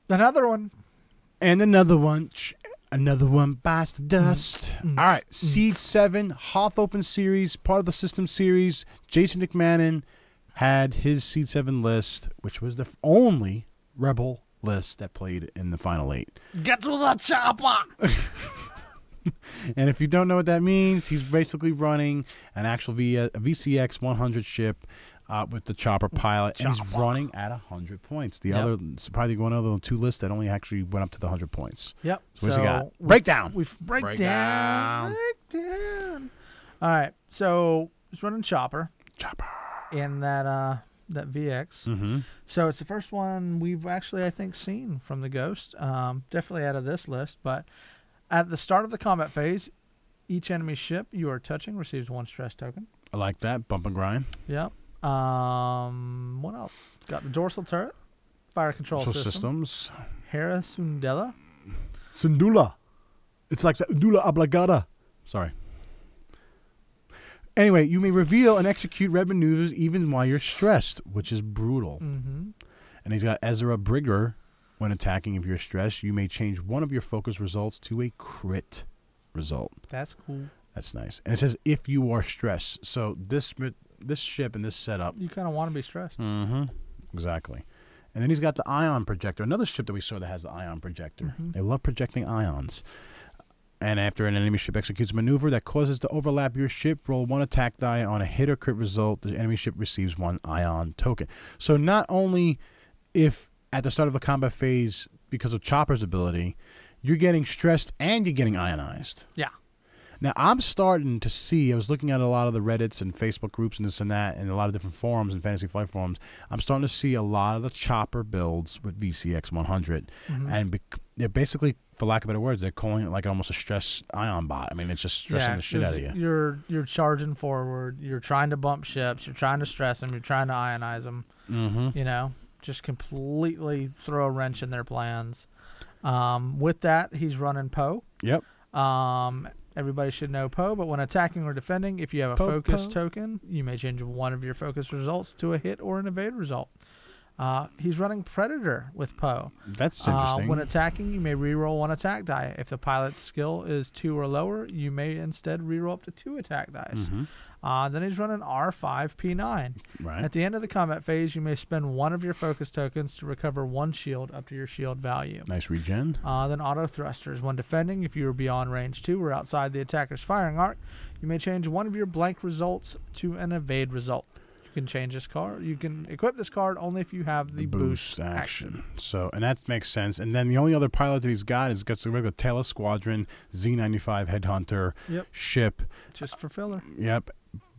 Another one. And another one. Another one bites the dust. All right. Seed 7, Hoth Open Series, part of the System Series. Jason McMahon had his Seed 7 list, which was the only Rebel list that played in the Final 8. Get to the chopper! And if you don't know what that means, he's basically running an actual VCX 100 ship with the chopper pilot, and he's running at 100 points. The other, probably one of the 2 lists that only actually went up to the 100 points. Yep. So what's he got? Breakdown. Breakdown. All right. So he's running chopper. In that VX. Mm-hmm. So it's the first one we've actually, I think, seen from the Ghost. Definitely out of this list, but at the start of the combat phase, each enemy ship you are touching receives 1 stress token. I like that. Bump and grind. Yep. What else? Got the Dorsal Turret, Fire Control Systems. Hera Syndulla. Syndulla. It's like the Syndulla Oblongata. Sorry. Anyway, you may reveal and execute red maneuvers even while you're stressed, which is brutal. Mm-hmm. And he's got Ezra Bridger. When attacking, if you're stressed, you may change one of your focus results to a crit result. That's cool. That's nice. And it says if you are stressed. So this ship and this setup. You kind of want to be stressed. Mm-hmm. Exactly. And then he's got the ion projector. Another ship that we saw that has the ion projector. Mm-hmm. They love projecting ions. And after an enemy ship executes a maneuver that causes to overlap your ship, roll 1 attack die on a hit or crit result. The enemy ship receives 1 ion token. So not only if at the start of the combat phase, because of Chopper's ability, you're getting stressed and you're getting ionized. Yeah. Now, I'm starting to see, I was looking at a lot of the Reddits and Facebook groups and this and that, and a lot of different forums and Fantasy Flight forums. I'm starting to see a lot of the Chopper builds with VCX 100. Mm-hmm. And they're basically, for lack of better words, they're calling it like almost a stress ion bot. I mean, it's just stressing the shit out of you. You're charging forward. You're trying to bump ships. You're trying to stress them. You're trying to ionize them. Mm-hmm. You know, just completely throw a wrench in their plans. With that, he's running Poe. Yep. Everybody should know Poe, but when attacking or defending, if you have a focus token, you may change one of your focus results to a hit or an evade result. He's running Predator with Poe. That's interesting. When attacking, you may reroll 1 attack die. If the pilot's skill is 2 or lower, you may instead reroll up to 2 attack dice. Mm-hmm. Then he's running R5P9. Right. At the end of the combat phase, you may spend 1 of your focus tokens to recover 1 shield up to your shield value. Nice regen. Then Autothrusters. When defending, if you are beyond range 2 or outside the attacker's firing arc, you may change 1 of your blank results to an evade result. You can change this card. You can equip this card only if you have the boost action. So, and that makes sense. And then the only other pilot that he's got is got the regular Tala Squadron, Z95 Headhunter ship. Just for filler. Yep.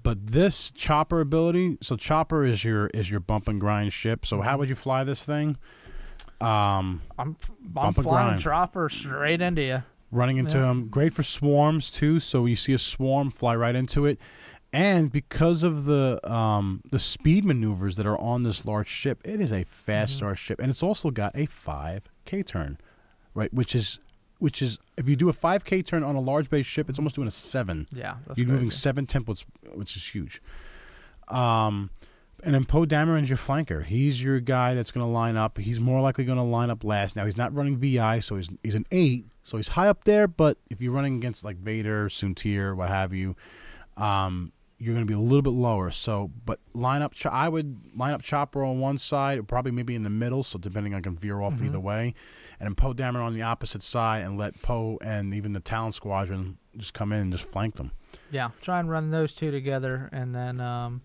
But this Chopper ability, so Chopper is your bump and grind ship. So how would you fly this thing? I'm flying Chopper straight into you. Running into him. Great for swarms too. So you see a swarm, fly right into it. And because of the speed maneuvers that are on this large ship, it is a fast large ship, and it's also got a 5K turn, right? Which is if you do a 5K turn on a large base ship, it's almost doing a 7. Yeah, that's you're crazy. moving 7 templates, which is huge. And then Poe Dameron's your flanker. He's your guy that's going to line up. He's more likely going to line up last. Now he's not running VI, so he's an 8, so he's high up there. But if you're running against like Vader, Soontir, what have you. You're going to be a little bit lower. So, but I would line up Chopper on one side, or probably maybe in the middle. So depending, I can veer off either way, and then Poe Dameron on the opposite side, and let Poe and even the Talon Squadron just come in and just flank them. Yeah, try and run those 2 together, and then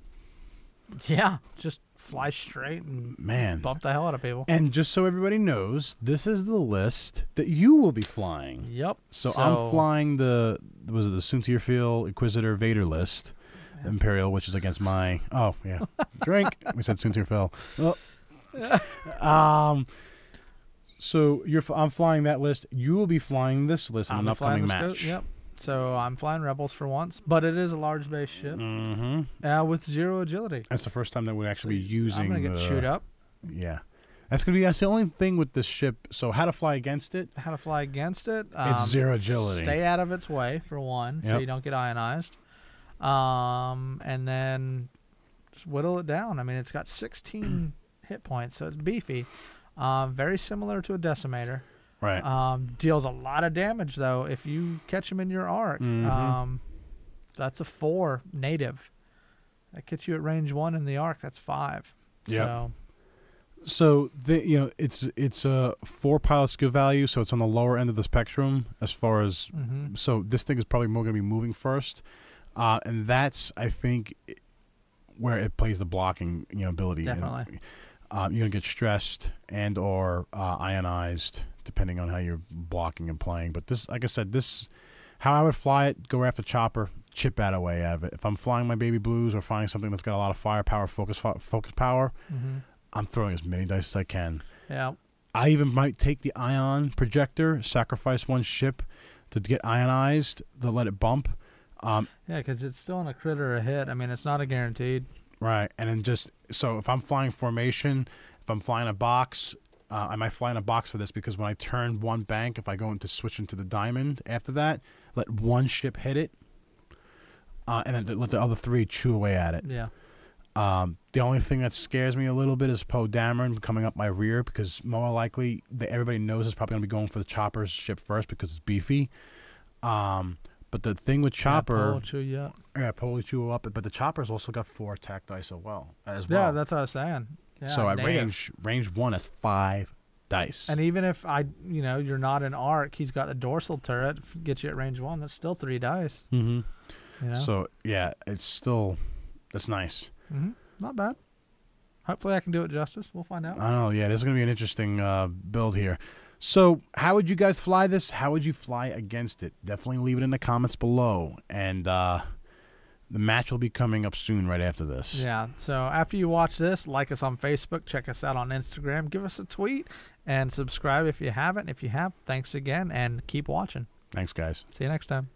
just fly straight and bump the hell out of people. And just so everybody knows, this is the list that you will be flying. Yep. So I'm flying the Soontir Field Inquisitor Vader list. Imperial, which is against my drink. We said Soontir fell. So I'm flying that list. You will be flying this list in an upcoming match. Yep. So I'm flying Rebels for once, but it is a large base ship with 0 agility. That's the first time that we're actually using. I'm gonna get chewed up. Yeah. That's the only thing with this ship. So how to fly against it? It's 0 agility. Stay out of its way for one, so you don't get ionized. And then just whittle it down. I mean, it's got 16 hit points, so it's beefy. Very similar to a Decimator. Right. Deals a lot of damage, though, if you catch him in your arc. That's a 4 native. That gets you at range 1 in the arc. That's 5. Yeah. So it's a 4 pilot skill value, so it's on the lower end of the spectrum as far as. So this thing is probably more going to be moving first, and that's, I think, where it plays the blocking ability. Definitely. You're gonna get stressed and or ionized depending on how you're blocking and playing. But this, like I said, how I would fly it: go after chopper, chip out away out of it. If I'm flying my baby blues or flying something that's got a lot of firepower, focus power, I'm throwing as many dice as I can. Yeah. I even might take the ion projector, sacrifice 1 ship to get ionized, to let it bump. Yeah, because it's still in a crit or a hit. I mean, it's not a guaranteed. Right, and then so if I'm flying formation, if I'm flying a box, I might fly in a box for this because when I turn 1 bank, if I go into switch into the diamond after that, let 1 ship hit it, and then let the other 3 chew away at it. Yeah. The only thing that scares me a little bit is Poe Dameron coming up my rear because more likely everybody knows it's probably going to be going for the chopper's ship first because it's beefy. But the thing with chopper, Poe will chew you up. Yeah, Poe will chew up. But the chopper's also got 4 attack dice as well. Yeah, that's what I was saying. Yeah, so at range 1, that's 5 dice. And even if you're not in arc, he's got the dorsal turret. Get you at range 1. That's still 3 dice. So yeah, that's nice. Not bad. Hopefully I can do it justice. We'll find out. I don't know. Yeah, this is going to be an interesting build here. So how would you guys fly this? How would you fly against it? Definitely leave it in the comments below. And the match will be coming up soon right after this. Yeah. So after you watch this, like us on Facebook, check us out on Instagram, give us a tweet, and subscribe if you haven't. If you have, thanks again, and keep watching. Thanks, guys. See you next time.